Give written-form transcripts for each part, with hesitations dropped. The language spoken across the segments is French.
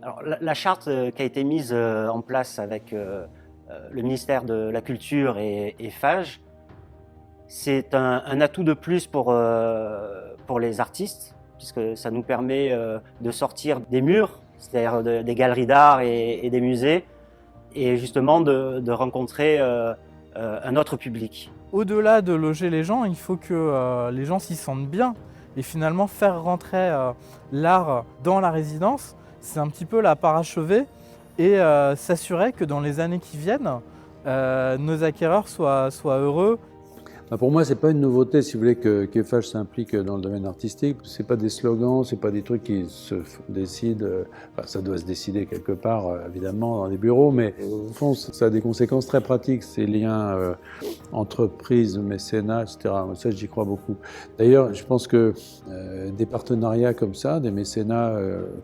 Alors, la charte qui a été mise en place avec le ministère de la Culture et FAGE, c'est un atout de plus pour les artistes, puisque ça nous permet de sortir des murs, c'est-à-dire des galeries d'art et des musées, et justement de rencontrer un autre public. Au-delà de loger les gens, il faut que les gens s'y sentent bien. Et finalement, faire rentrer l'art dans la résidence, c'est un petit peu la parachever et s'assurer que dans les années qui viennent, nos acquéreurs soient heureux. Pour moi, c'est pas une nouveauté, si vous voulez, que FAGE s'implique dans le domaine artistique. C'est pas des slogans, c'est pas des trucs qui se décident. Enfin, ça doit se décider quelque part, évidemment, dans les bureaux, mais au fond, ça a des conséquences très pratiques, ces liens entreprise, mécénat, etc. Ça, j'y crois beaucoup. D'ailleurs, je pense que des partenariats comme ça, des mécénats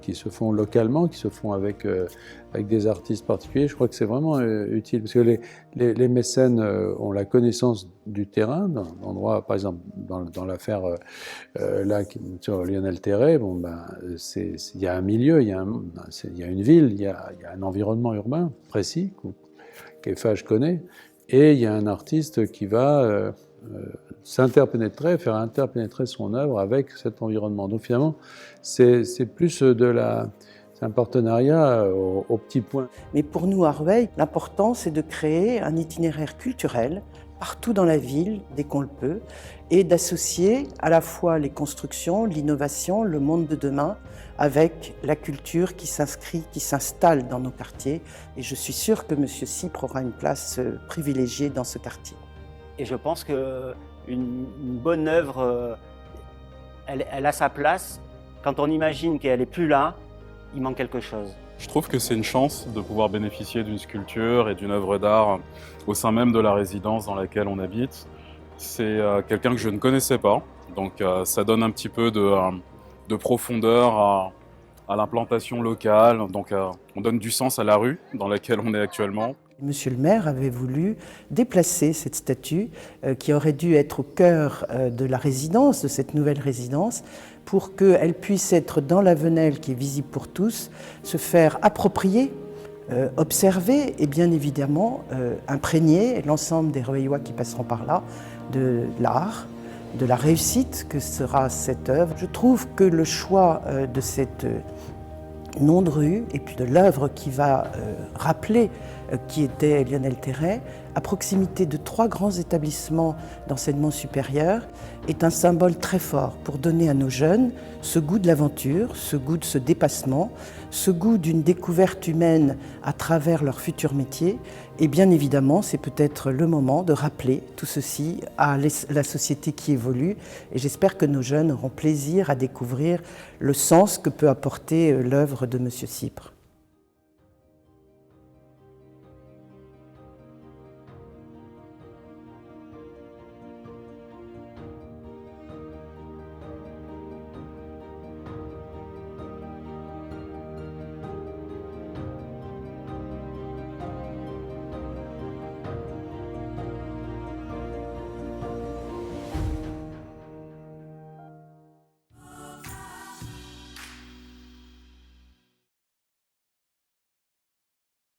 qui se font localement, qui se font avec des artistes particuliers, je crois que c'est vraiment utile, parce que les mécènes ont la connaissance du terrain, d'endroits, par exemple, dans l'affaire là, sur Lionel Terray, bon, il y a un milieu, il y a une ville, il y a un environnement urbain précis que FAGE connaît, et il y a un artiste qui va s'interpénétrer, faire interpénétrer son œuvre avec cet environnement. Donc finalement, c'est plus un partenariat au petit point. Mais pour nous, à Rueil, l'important, c'est de créer un itinéraire culturel partout dans la ville, dès qu'on le peut, et d'associer à la fois les constructions, l'innovation, le monde de demain, avec la culture qui s'inscrit, qui s'installe dans nos quartiers. Et je suis sûre que M. Cypre aura une place privilégiée dans ce quartier. Et je pense qu'une bonne œuvre, elle a sa place. Quand on imagine qu'elle n'est plus là, il manque quelque chose. Je trouve que c'est une chance de pouvoir bénéficier d'une sculpture et d'une œuvre d'art au sein même de la résidence dans laquelle on habite. C'est quelqu'un que je ne connaissais pas, donc ça donne un petit peu de profondeur à l'implantation locale, donc on donne du sens à la rue dans laquelle on est actuellement. Monsieur le maire avait voulu déplacer cette statue qui aurait dû être au cœur de la résidence, de cette nouvelle résidence, pour qu'elle puisse être dans la venelle qui est visible pour tous, se faire approprier, observer et bien évidemment imprégner l'ensemble des Rueillois qui passeront par là de l'art, de la réussite que sera cette œuvre. Je trouve que le choix de cette nom de rue et puis de l'œuvre qui va rappeler qui était Lionel Terray, à proximité de 3 grands établissements d'enseignement supérieur, est un symbole très fort pour donner à nos jeunes ce goût de l'aventure, ce goût de ce dépassement, ce goût d'une découverte humaine à travers leur futur métier. Et bien évidemment, c'est peut-être le moment de rappeler tout ceci à la société qui évolue. Et j'espère que nos jeunes auront plaisir à découvrir le sens que peut apporter l'œuvre de M. Cypre.